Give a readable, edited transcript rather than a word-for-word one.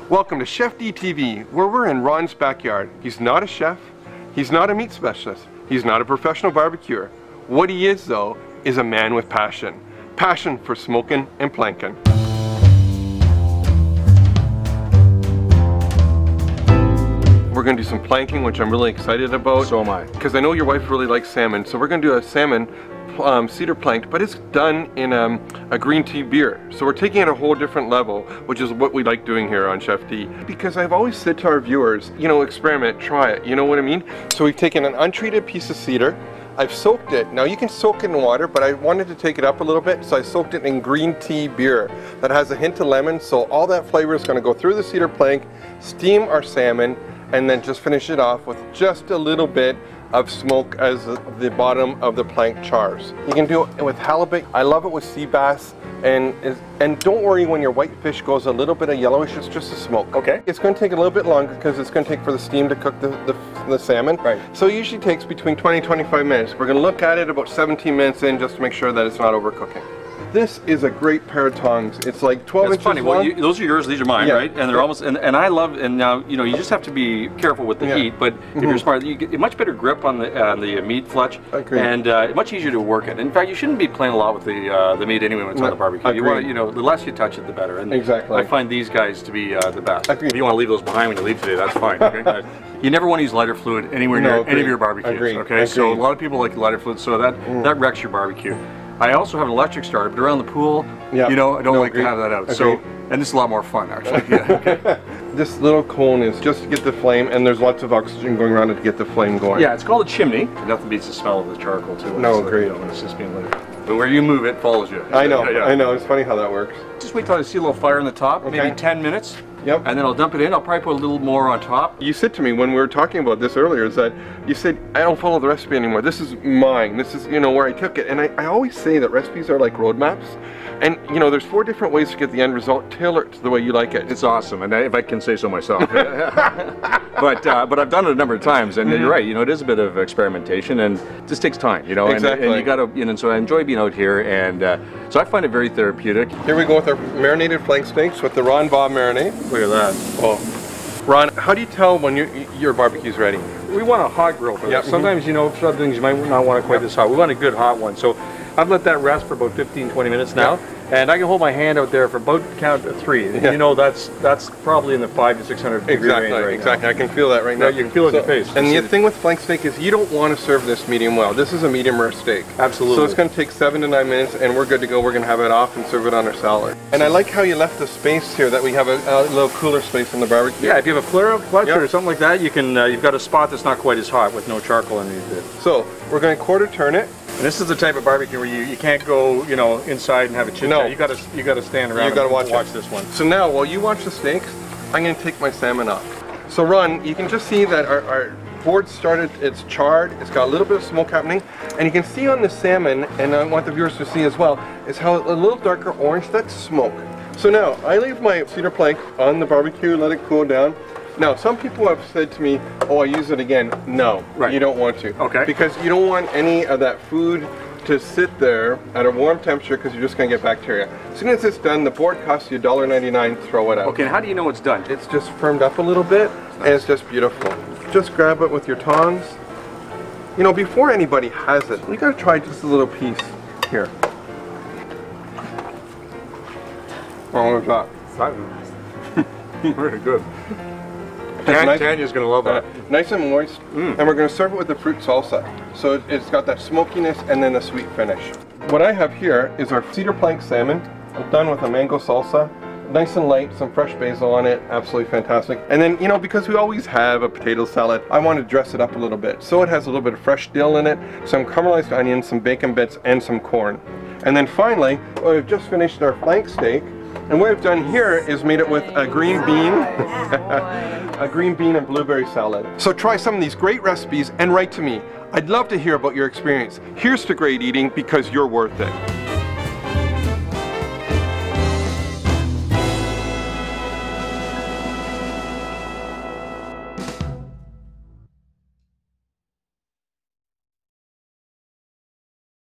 Welcome to ChefDtv, where we're in Ron's backyard. He's not a chef, he's not a meat specialist, he's not a professional barbecuer. What he is though, is a man with passion. Passion for smoking and plankin. We're going to do some planking, which I'm really excited about. So am I. Because I know your wife really likes salmon, so we're going to do a salmon cedar planked, but it's done in a green tea beer. So we're taking it a whole different level, which is what we like doing here on ChefD. Because I've always said to our viewers, you know, experiment, try it, you know what I mean? So we've taken an untreated piece of cedar, I've soaked it. Now you can soak it in water, but I wanted to take it up a little bit, so I soaked it in green tea beer that has a hint of lemon, so all that flavor is going to go through the cedar plank, steam our salmon, and then just finish it off with just a little bit of smoke as the bottom of the plank chars. You can do it with halibut. I love it with sea bass, and don't worry when your white fish goes a little bit of yellowish, it's just a smoke. Okay. It's going to take a little bit longer because it's going to take for the steam to cook the salmon. Right. So it usually takes between 20 and 25 minutes. We're going to look at it about 17 minutes in just to make sure that it's not overcooking. This is a great pair of tongs. It's like 12 inches funny. long. Well, those are yours, these are mine, right? And they're almost, and I love, and now, you know, you just have to be careful with the heat, but if you're smart, you get a much better grip on the meat, Fletch, and much easier to work it. In fact, you shouldn't be playing a lot with the meat anyway when it's on the barbecue. You want to, you know, the less you touch it, the better. And I find these guys to be the best. If you want to leave those behind when you leave today, that's fine. Okay? You never want to use lighter fluid anywhere near any of your barbecues. Okay, so a lot of people like lighter fluid, so that wrecks your barbecue. I also have an electric starter, but around the pool, you know, I don't like to have that out. So, and this is a lot more fun, actually. This little cone is just to get the flame, and there's lots of oxygen going around it to get the flame going. Yeah, it's called a chimney. Nothing beats the smell of the charcoal, too. No, great. When it's just being lit. But where you move, it follows you. I know, I know. It's funny how that works. Just wait till I see a little fire in the top, maybe 10 minutes. Yep. And then I'll dump it in. I'll probably put a little more on top. You said to me when we were talking about this earlier, is that you said, I don't follow the recipe anymore. This is mine. This is, you know, where I took it. And I always say that recipes are like roadmaps. And, you know, there's 4 different ways to get the end result. Tailor it to the way you like it. It's awesome, and if I can say so myself. But I've done it a number of times, and you're right. You know, it is a bit of experimentation, and it just takes time. You know, and you got to. You know, so I enjoy being out here, and so I find it very therapeutic. Here we go with our marinated flank steaks with the Ron Baugh marinade. Look at that. Oh, Ron, how do you tell when your barbecue's ready? We want a hot grill for this. Sometimes, you know, some things you might not want it quite this hot. We want a good hot one. So I've let that rest for about 15-20 minutes now, and I can hold my hand out there for about count of 3. You know, that's probably in the 500 to 600 degree range right Exactly. I can feel that right now. You can feel it in your face. And the thing with flank steak is you don't want to serve this medium well. This is a medium rare steak. Absolutely. So it's going to take 7 to 9 minutes, and we're good to go. We're going to have it off and serve it on our salad. And I like how you left the space here that we have a little cooler space in the barbecue. Yeah, if you have a flare-up Fletcher or something like that, you can. You've got a spot that's not quite as hot with no charcoal underneath it. So we're going to quarter turn it. And this is the type of barbecue where you can't go, you know, inside and have a chit chat. You got to stand around. You got to watch this one. So now, while you watch the steaks, I'm going to take my salmon off. So Ron, you can just see that our board started. It's charred. It's got a little bit of smoke happening, and you can see on the salmon, and I want the viewers to see as well, is how a little darker orange. That's smoke. So now I leave my cedar plank on the barbecue, let it cool down. Now, some people have said to me, oh, I use it again. No, you don't want to. Okay. Because you don't want any of that food to sit there at a warm temperature because you're just going to get bacteria. As soon as it's done, the board costs you $1.99 to throw it out. Okay, and how do you know it's done? It's just firmed up a little bit, and it's just beautiful. Just grab it with your tongs. You know, before anybody has it, you got to try just a little piece. Here. Oh, what's that? Very good. Tanya's going to love that. Nice and moist, and we're going to serve it with the fruit salsa. So it's got that smokiness and then a sweet finish. What I have here is our cedar plank salmon. I'm done with a mango salsa. Nice and light, some fresh basil on it, absolutely fantastic. And then, you know, because we always have a potato salad, I want to dress it up a little bit. So it has a little bit of fresh dill in it, some caramelized onions, some bacon bits, and some corn. And then finally, we've just finished our flank steak. And what I've done here is made it with a green bean, a green bean and blueberry salad. So try some of these great recipes and write to me. I'd love to hear about your experience. Here's to great eating because you're worth it.